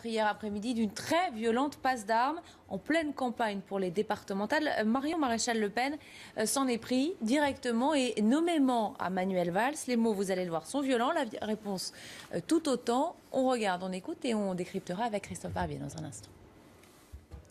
Hier après-midi d'une très violente passe d'armes en pleine campagne pour les départementales. Marion Maréchal Le Pen s'en est pris directement et nommément à Manuel Valls. Les mots, vous allez le voir, sont violents, la réponse tout autant. On regarde, on écoute et on décryptera avec Christophe Barbier dans un instant.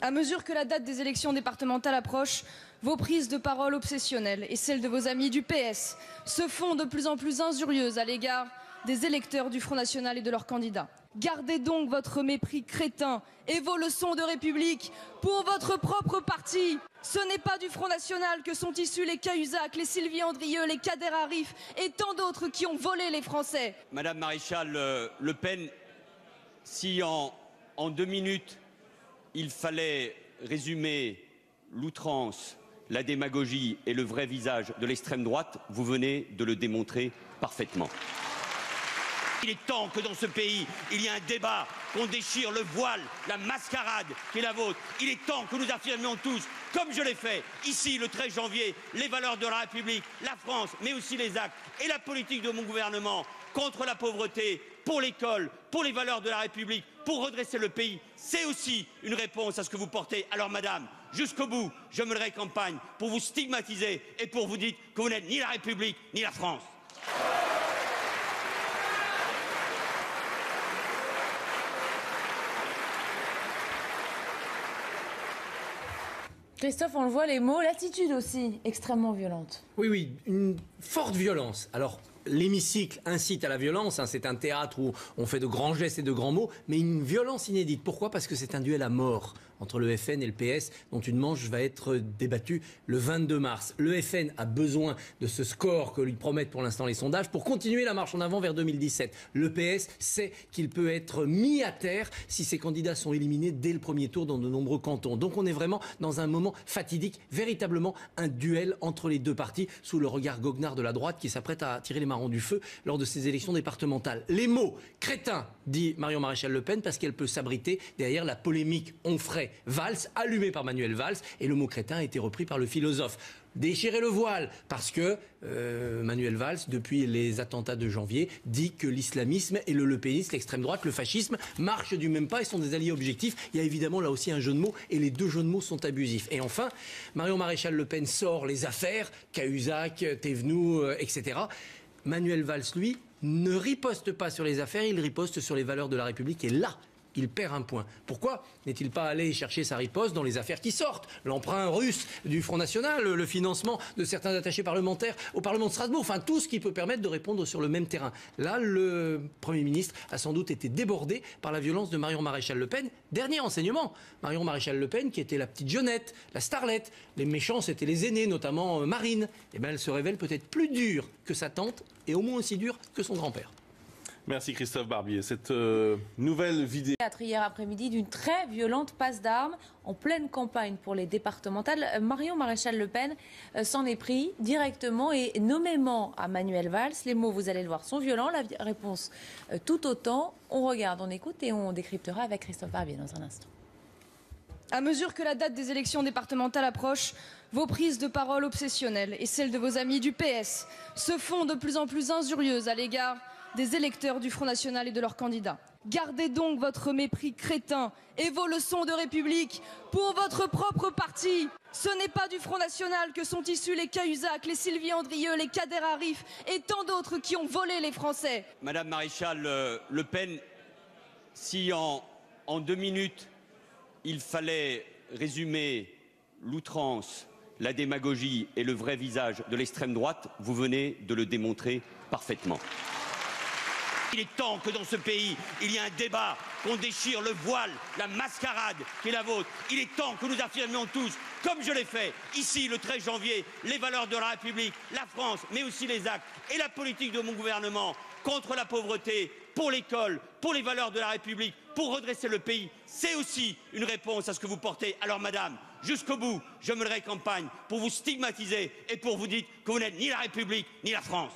À mesure que la date des élections départementales approche, vos prises de parole obsessionnelles et celles de vos amis du PS se font de plus en plus injurieuses à l'égard des électeurs du Front National et de leurs candidats. Gardez donc votre mépris crétin et vos leçons de République pour votre propre parti. Ce n'est pas du Front National que sont issus les Cahuzac, les Sylvie Andrieux, les Kader Arif et tant d'autres qui ont volé les Français. Madame Maréchal Le Pen, si en 2 minutes, il fallait résumer l'outrance, la démagogie et le vrai visage de l'extrême droite, vous venez de le démontrer parfaitement. Il est temps que dans ce pays, il y ait un débat, qu'on déchire le voile, la mascarade qui est la vôtre. Il est temps que nous affirmions tous, comme je l'ai fait ici le 13 janvier, les valeurs de la République, la France, mais aussi les actes et la politique de mon gouvernement contre la pauvreté, pour l'école, pour les valeurs de la République, pour redresser le pays. C'est aussi une réponse à ce que vous portez. Alors madame, jusqu'au bout, je mènerai campagne pour vous stigmatiser et pour vous dire que vous n'êtes ni la République ni la France. Christophe, on le voit, les mots, l'attitude aussi, extrêmement violente. Oui, une forte violence. Alors, l'hémicycle incite à la violence, c'est un théâtre où on fait de grands gestes et de grands mots, mais une violence inédite. Pourquoi ? Parce que c'est un duel à mort entre le FN et le PS, dont une manche va être débattue le 22 mars. Le FN a besoin de ce score que lui promettent pour l'instant les sondages pour continuer la marche en avant vers 2017. Le PS sait qu'il peut être mis à terre si ses candidats sont éliminés dès le premier tour dans de nombreux cantons. Donc on est vraiment dans un moment fatidique, véritablement un duel entre les deux partis sous le regard goguenard de la droite qui s'apprête à tirer les marrons du feu lors de ces élections départementales. Les mots crétins, dit Marion Maréchal Le Pen, parce qu'elle peut s'abriter derrière la polémique Onfray-Valls, allumée par Manuel Valls, et le mot crétin a été repris par le philosophe. Déchirer le voile, parce que Manuel Valls, depuis les attentats de janvier, dit que l'islamisme et le lepénisme, l'extrême droite, le fascisme, marchent du même pas et sont des alliés objectifs. Il y a évidemment là aussi un jeu de mots, et les deux jeux de mots sont abusifs. Et enfin, Marion Maréchal Le Pen sort les affaires, Cahuzac, Thévenoud, etc. Manuel Valls, lui, ne riposte pas sur les affaires, il riposte sur les valeurs de la République, et là, il perd un point. Pourquoi n'est-il pas allé chercher sa riposte dans les affaires qui sortent ? L'emprunt russe du Front National, le financement de certains attachés parlementaires au Parlement de Strasbourg, enfin tout ce qui peut permettre de répondre sur le même terrain. Là, le Premier ministre a sans doute été débordé par la violence de Marion Maréchal Le Pen. Dernier enseignement, Marion Maréchal Le Pen qui était la petite jeunette, la starlette. Les méchants, c'était les aînés, notamment Marine. Eh bien, elle se révèle peut-être plus dure que sa tante et au moins aussi dure que son grand-père. Merci Christophe Barbier. Cette nouvelle vidéo. Hier après-midi d'une très violente passe d'armes en pleine campagne pour les départementales. Marion Maréchal Le Pen s'en est pris directement et nommément à Manuel Valls. Les mots, vous allez le voir, sont violents, la réponse tout autant. On regarde, on écoute et on décryptera avec Christophe Barbier dans un instant. À mesure que la date des élections départementales approche, vos prises de parole obsessionnelles et celles de vos amis du PS se font de plus en plus injurieuses à l'égard des électeurs du Front National et de leurs candidats. Gardez donc votre mépris crétin et vos leçons de République pour votre propre parti. Ce n'est pas du Front National que sont issus les Cahuzac, les Sylvie Andrieux, les Kader Arif et tant d'autres qui ont volé les Français. Madame Maréchal Le Pen, si en 2 minutes, il fallait résumer l'outrance, la démagogie et le vrai visage de l'extrême droite, vous venez de le démontrer parfaitement. Il est temps que dans ce pays, il y ait un débat, qu'on déchire le voile, la mascarade qui est la vôtre. Il est temps que nous affirmions tous, comme je l'ai fait ici le 13 janvier, les valeurs de la République, la France, mais aussi les actes et la politique de mon gouvernement contre la pauvreté, pour l'école, pour les valeurs de la République, pour redresser le pays. C'est aussi une réponse à ce que vous portez. Alors madame, jusqu'au bout, je mènerai campagne pour vous stigmatiser et pour vous dire que vous n'êtes ni la République ni la France.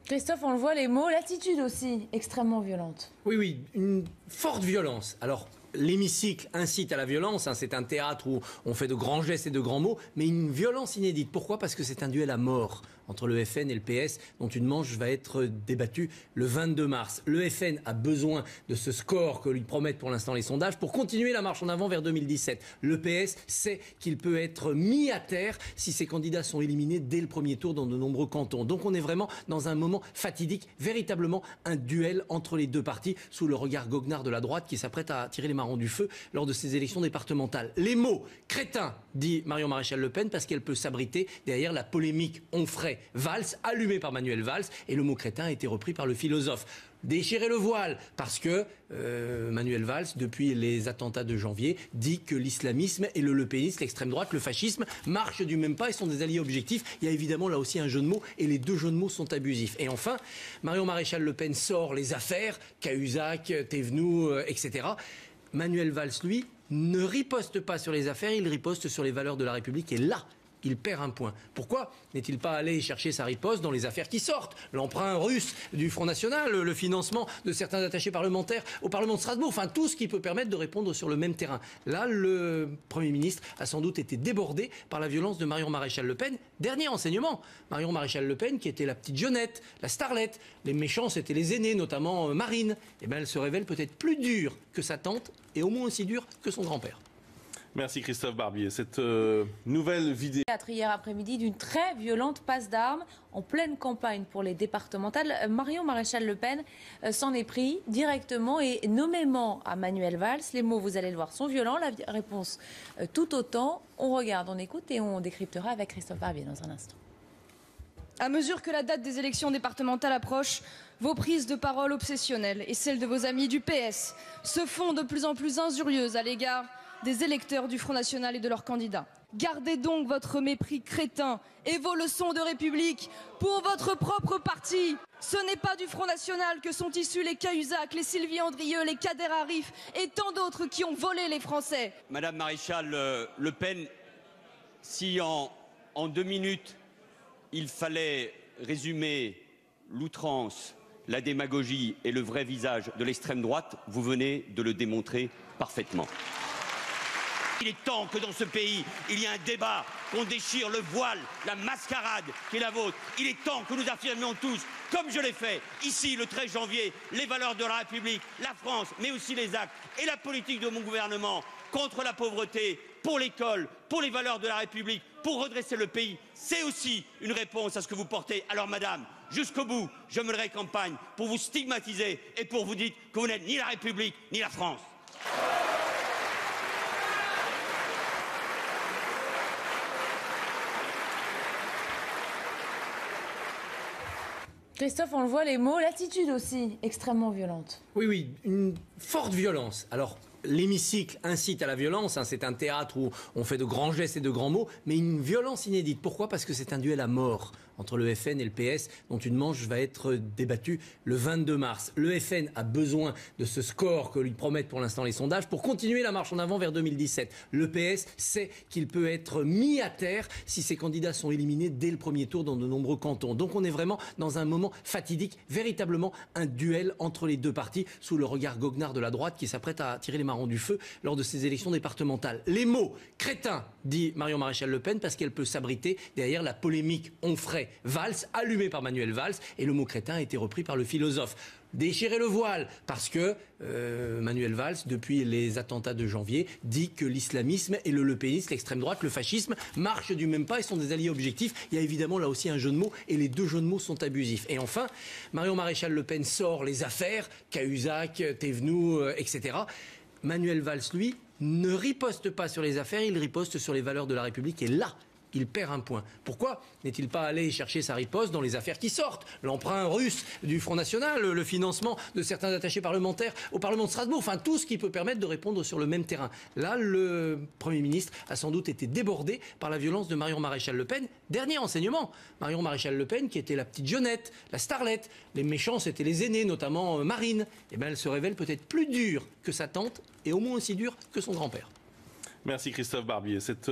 Christophe, on le voit, les mots, l'attitude aussi, extrêmement violente. Oui, une forte violence. Alors, l'hémicycle incite à la violence, c'est un théâtre où on fait de grands gestes et de grands mots, mais une violence inédite. Pourquoi? Parce que c'est un duel à mort entre le FN et le PS, dont une manche va être débattue le 22 mars. Le FN a besoin de ce score que lui promettent pour l'instant les sondages pour continuer la marche en avant vers 2017. Le PS sait qu'il peut être mis à terre si ses candidats sont éliminés dès le premier tour dans de nombreux cantons. Donc on est vraiment dans un moment fatidique, véritablement un duel entre les deux partis sous le regard goguenard de la droite qui s'apprête à tirer les marrons du feu lors de ces élections départementales. Les mots crétins, dit Marion Maréchal Le Pen, parce qu'elle peut s'abriter derrière la polémique Onfray-Valls, allumée par Manuel Valls, et le mot crétin a été repris par le philosophe. Déchirer le voile, parce que Manuel Valls, depuis les attentats de janvier, dit que l'islamisme et le lepénisme, l'extrême droite, le fascisme, marchent du même pas et sont des alliés objectifs. Il y a évidemment là aussi un jeu de mots, et les deux jeux de mots sont abusifs. Et enfin, Marion Maréchal Le Pen sort les affaires, Cahuzac, Thévenoud, etc. Manuel Valls, lui, ne riposte pas sur les affaires, il riposte sur les valeurs de la République, et là, il perd un point. Pourquoi n'est-il pas allé chercher sa riposte dans les affaires qui sortent? L'emprunt russe du Front National, le financement de certains attachés parlementaires au Parlement de Strasbourg, enfin tout ce qui peut permettre de répondre sur le même terrain. Là, le Premier ministre a sans doute été débordé par la violence de Marion Maréchal Le Pen. Dernier enseignement, Marion Maréchal Le Pen qui était la petite jeunette, la starlette. Les méchants, c'était les aînés, notamment Marine. Eh bien, elle se révèle peut-être plus dure que sa tante et au moins aussi dure que son grand-père. Merci Christophe Barbier. Cette nouvelle vidéo... Hier après-midi d'une très violente passe d'armes en pleine campagne pour les départementales. Marion Maréchal Le Pen s'en est pris directement et nommément à Manuel Valls. Les mots, vous allez le voir, sont violents. La réponse tout autant. On regarde, on écoute et on décryptera avec Christophe Barbier dans un instant. À mesure que la date des élections départementales approche, vos prises de parole obsessionnelles et celles de vos amis du PS se font de plus en plus injurieuses à l'égard des électeurs du Front National et de leurs candidats. Gardez donc votre mépris crétin et vos leçons de République pour votre propre parti. Ce n'est pas du Front National que sont issus les Cahuzac, les Sylvie Andrieux, les Kader Arif et tant d'autres qui ont volé les Français. Madame Maréchal Le Pen, si en 2 minutes, il fallait résumer l'outrance, la démagogie et le vrai visage de l'extrême droite, vous venez de le démontrer parfaitement. Il est temps que dans ce pays, il y ait un débat, qu'on déchire le voile, la mascarade qui est la vôtre. Il est temps que nous affirmions tous, comme je l'ai fait ici le 13 janvier, les valeurs de la République, la France, mais aussi les actes et la politique de mon gouvernement contre la pauvreté, pour l'école, pour les valeurs de la République, pour redresser le pays. C'est aussi une réponse à ce que vous portez. Alors madame, jusqu'au bout, je mènerai campagne pour vous stigmatiser et pour vous dire que vous n'êtes ni la République ni la France. Christophe, on le voit, les mots, l'attitude aussi, extrêmement violente. Oui, une forte violence. Alors, l'hémicycle incite à la violence, c'est un théâtre où on fait de grands gestes et de grands mots, mais une violence inédite. Pourquoi? Parce que c'est un duel à mort entre le FN et le PS, dont une manche va être débattue le 22 mars. Le FN a besoin de ce score que lui promettent pour l'instant les sondages pour continuer la marche en avant vers 2017. Le PS sait qu'il peut être mis à terre si ses candidats sont éliminés dès le premier tour dans de nombreux cantons. Donc on est vraiment dans un moment fatidique, véritablement un duel entre les deux partis sous le regard goguenard de la droite qui s'apprête à tirer les marrons du feu lors de ces élections départementales. Les mots crétins, dit Marion Maréchal Le Pen, parce qu'elle peut s'abriter derrière la polémique Onfray-Valls, allumée par Manuel Valls, et le mot crétin a été repris par le philosophe. Déchirer le voile, parce que Manuel Valls, depuis les attentats de janvier, dit que l'islamisme et le lepénisme, l'extrême droite, le fascisme, marchent du même pas et sont des alliés objectifs. Il y a évidemment là aussi un jeu de mots, et les deux jeux de mots sont abusifs. Et enfin, Marion Maréchal Le Pen sort les affaires, Cahuzac, Thévenoud, etc. Manuel Valls, lui, ne riposte pas sur les affaires, il riposte sur les valeurs de la République, et là, il perd un point. Pourquoi n'est-il pas allé chercher sa riposte dans les affaires qui sortent? L'emprunt russe du Front National, le financement de certains attachés parlementaires au Parlement de Strasbourg, enfin tout ce qui peut permettre de répondre sur le même terrain. Là, le Premier ministre a sans doute été débordé par la violence de Marion Maréchal Le Pen. Dernier enseignement, Marion Maréchal Le Pen qui était la petite jeunette, la starlette. Les méchants, c'était les aînés, notamment Marine. Eh bien, elle se révèle peut-être plus dure que sa tante et au moins aussi dure que son grand-père. Merci Christophe Barbier. Cette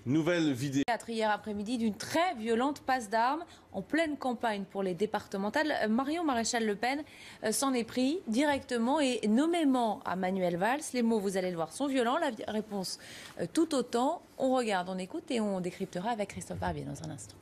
nouvelle vidéo... Hier après-midi d'une très violente passe d'armes en pleine campagne pour les départementales. Marion Maréchal Le Pen s'en est pris directement et nommément à Manuel Valls. Les mots, vous allez le voir, sont violents. La réponse tout autant. On regarde, on écoute et on décryptera avec Christophe Barbier dans un instant.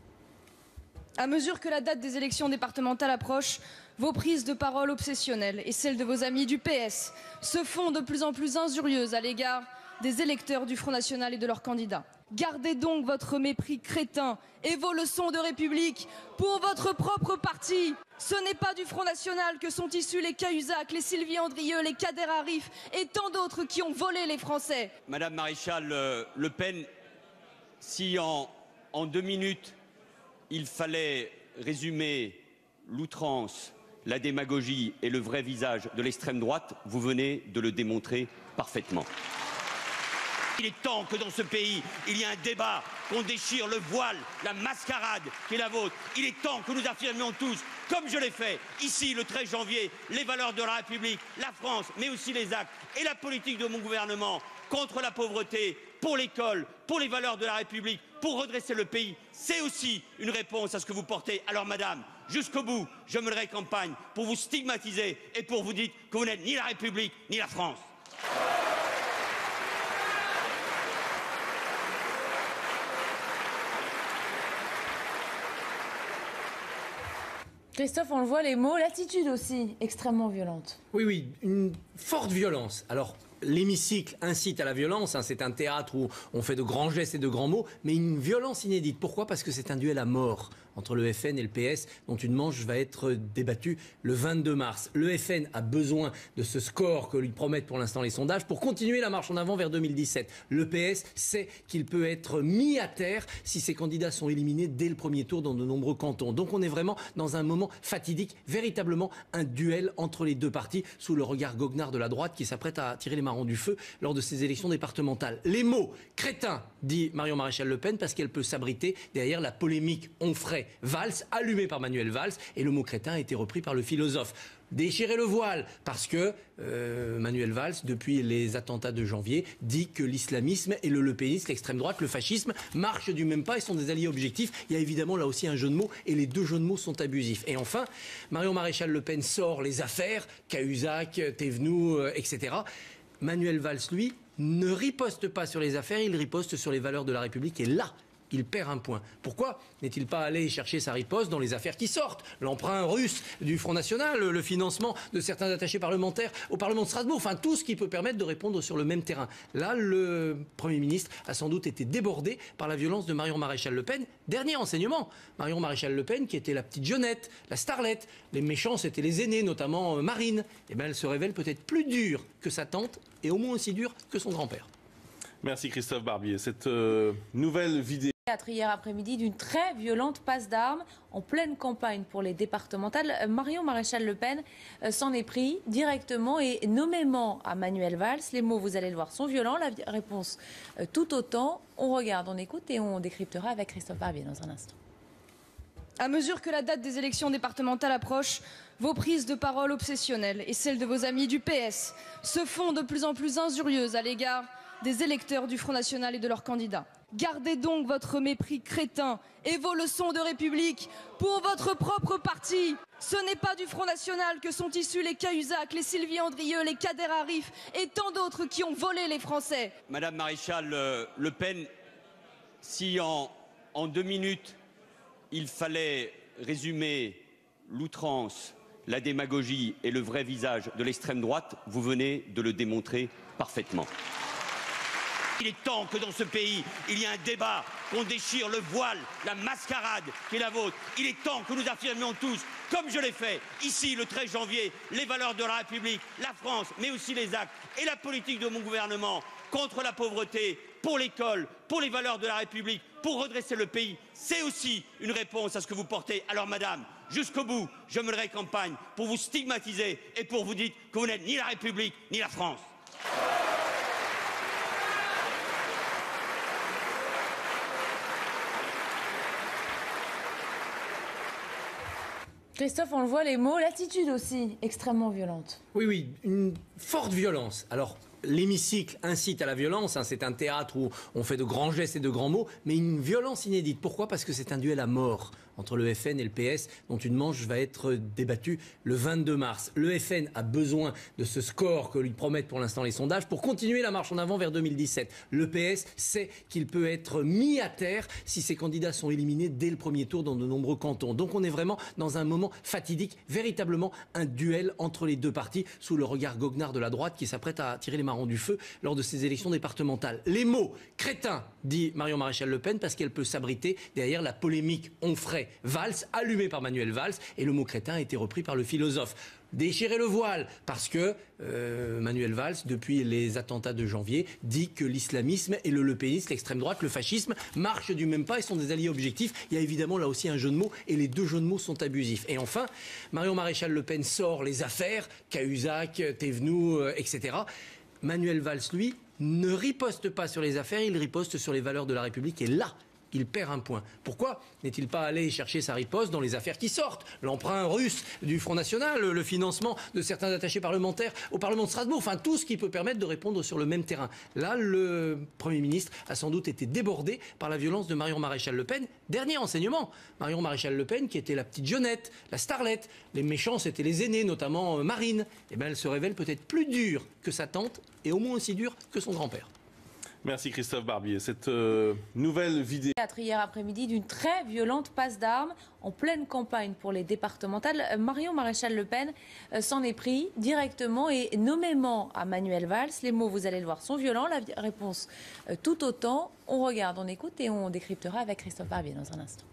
À mesure que la date des élections départementales approche, vos prises de parole obsessionnelles et celles de vos amis du PS se font de plus en plus injurieuses à l'égard des électeurs du Front National et de leurs candidats. Gardez donc votre mépris crétin et vos leçons de République pour votre propre parti. Ce n'est pas du Front National que sont issus les Cahuzac, les Sylvie Andrieux, les Kader Arif et tant d'autres qui ont volé les Français. Madame Maréchal Le Pen, si en 2 minutes, il fallait résumer l'outrance, la démagogie et le vrai visage de l'extrême droite, vous venez de le démontrer parfaitement. Il est temps que dans ce pays, il y ait un débat, qu'on déchire le voile, la mascarade qui est la vôtre. Il est temps que nous affirmions tous, comme je l'ai fait ici le 13 janvier, les valeurs de la République, la France, mais aussi les actes et la politique de mon gouvernement contre la pauvreté, pour l'école, pour les valeurs de la République, pour redresser le pays. C'est aussi une réponse à ce que vous portez. Alors madame, jusqu'au bout, je mènerai campagne pour vous stigmatiser et pour vous dire que vous n'êtes ni la République ni la France. Christophe, on le voit, les mots, l'attitude aussi, extrêmement violente. Oui, une forte violence. Alors, l'hémicycle incite à la violence, c'est un théâtre où on fait de grands gestes et de grands mots, mais une violence inédite. Pourquoi ? Parce que c'est un duel à mort entre le FN et le PS, dont une manche va être débattue le 22 mars. Le FN a besoin de ce score que lui promettent pour l'instant les sondages pour continuer la marche en avant vers 2017. Le PS sait qu'il peut être mis à terre si ses candidats sont éliminés dès le premier tour dans de nombreux cantons. Donc on est vraiment dans un moment fatidique, véritablement un duel entre les deux partis sous le regard goguenard de la droite qui s'apprête à tirer les marrons du feu lors de ces élections départementales. Les mots crétins, dit Marion Maréchal Le Pen, parce qu'elle peut s'abriter derrière la polémique Onfray-Valls, allumée par Manuel Valls, et le mot crétin a été repris par le philosophe. Déchirer le voile, parce que Manuel Valls, depuis les attentats de janvier, dit que l'islamisme et le lepénisme, l'extrême droite, le fascisme, marchent du même pas et sont des alliés objectifs. Il y a évidemment là aussi un jeu de mots, et les deux jeux de mots sont abusifs. Et enfin, Marion Maréchal Le Pen sort les affaires, Cahuzac, Thévenoud, etc. Manuel Valls, lui, ne riposte pas sur les affaires, il riposte sur les valeurs de la République, et là, il perd un point. Pourquoi n'est-il pas allé chercher sa riposte dans les affaires qui sortent ? L'emprunt russe du Front National, le financement de certains attachés parlementaires au Parlement de Strasbourg, enfin tout ce qui peut permettre de répondre sur le même terrain. Là, le Premier ministre a sans doute été débordé par la violence de Marion Maréchal Le Pen. Dernier enseignement, Marion Maréchal Le Pen qui était la petite jeunette, la starlette. Les méchants, c'était les aînés, notamment Marine. Eh bien, elle se révèle peut-être plus dure que sa tante et au moins aussi dure que son grand-père. Merci Christophe Barbier. Cette nouvelle vidéo... Hier après-midi d'une très violente passe d'armes en pleine campagne pour les départementales. Marion Maréchal Le Pen s'en est pris directement et nommément à Manuel Valls. Les mots, vous allez le voir, sont violents. La réponse tout autant. On regarde, on écoute et on décryptera avec Christophe Barbier dans un instant. À mesure que la date des élections départementales approche, vos prises de parole obsessionnelles et celles de vos amis du PS se font de plus en plus injurieuses à l'égard des électeurs du Front National et de leurs candidats. Gardez donc votre mépris crétin et vos leçons de République pour votre propre parti. Ce n'est pas du Front National que sont issus les Cahuzac, les Sylvie Andrieux, les Kader Arif et tant d'autres qui ont volé les Français. Madame Maréchal Le Pen, si en 2 minutes, il fallait résumer l'outrance, la démagogie et le vrai visage de l'extrême droite, vous venez de le démontrer parfaitement. Il est temps que dans ce pays, il y ait un débat, qu'on déchire le voile, la mascarade qui est la vôtre. Il est temps que nous affirmions tous, comme je l'ai fait ici le 13 janvier, les valeurs de la République, la France, mais aussi les actes et la politique de mon gouvernement contre la pauvreté, pour l'école, pour les valeurs de la République, pour redresser le pays. C'est aussi une réponse à ce que vous portez. Alors madame, jusqu'au bout, je mènerai campagne pour vous stigmatiser et pour vous dire que vous n'êtes ni la République ni la France. Christophe, on le voit, les mots, l'attitude aussi, extrêmement violente. Oui, une forte violence. Alors, l'hémicycle incite à la violence, c'est un théâtre où on fait de grands gestes et de grands mots, mais une violence inédite. Pourquoi? Parce que c'est un duel à mort entre le FN et le PS, dont une manche va être débattue le 22 mars. Le FN a besoin de ce score que lui promettent pour l'instant les sondages pour continuer la marche en avant vers 2017. Le PS sait qu'il peut être mis à terre si ses candidats sont éliminés dès le premier tour dans de nombreux cantons. Donc on est vraiment dans un moment fatidique, véritablement un duel entre les deux partis, sous le regard goguenard de la droite qui s'apprête à tirer les marrons du feu lors de ces élections départementales. Les mots crétins, dit Marion Maréchal Le Pen, parce qu'elle peut s'abriter derrière la polémique Onfray-Valls, allumée par Manuel Valls, et le mot crétin a été repris par le philosophe. Déchirer le voile, parce que Manuel Valls, depuis les attentats de janvier, dit que l'islamisme et le lepénisme, l'extrême droite, le fascisme, marchent du même pas et sont des alliés objectifs. Il y a évidemment là aussi un jeu de mots, et les deux jeux de mots sont abusifs. Et enfin, Marion Maréchal Le Pen sort les affaires, Cahuzac, Thévenoud, etc. Manuel Valls, lui, ne riposte pas sur les affaires, il riposte sur les valeurs de la République, et là, il perd un point. Pourquoi n'est-il pas allé chercher sa riposte dans les affaires qui sortent? L'emprunt russe du Front National, le financement de certains attachés parlementaires au Parlement de Strasbourg, enfin tout ce qui peut permettre de répondre sur le même terrain. Là, le Premier ministre a sans doute été débordé par la violence de Marion Maréchal Le Pen. Dernier enseignement, Marion Maréchal Le Pen qui était la petite jeunette, la starlette. Les méchants, c'était les aînés, notamment Marine. Eh bien, elle se révèle peut-être plus dure que sa tante et au moins aussi dure que son grand-père. Merci Christophe Barbier. Cette nouvelle vidéo... Hier après-midi d'une très violente passe d'armes en pleine campagne pour les départementales. Marion Maréchal Le Pen s'en est pris directement et nommément à Manuel Valls. Les mots, vous allez le voir, sont violents. La réponse tout autant. On regarde, on écoute et on décryptera avec Christophe Barbier dans un instant.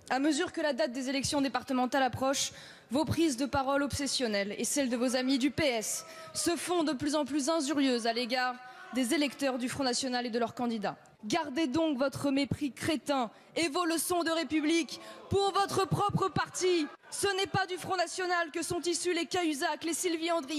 À mesure que la date des élections départementales approche, vos prises de parole obsessionnelles et celles de vos amis du PS se font de plus en plus injurieuses à l'égard des électeurs du Front National et de leurs candidats. Gardez donc votre mépris crétin et vos leçons de République pour votre propre parti. Ce n'est pas du Front National que sont issus les Cahuzac, les Sylvie Andrier.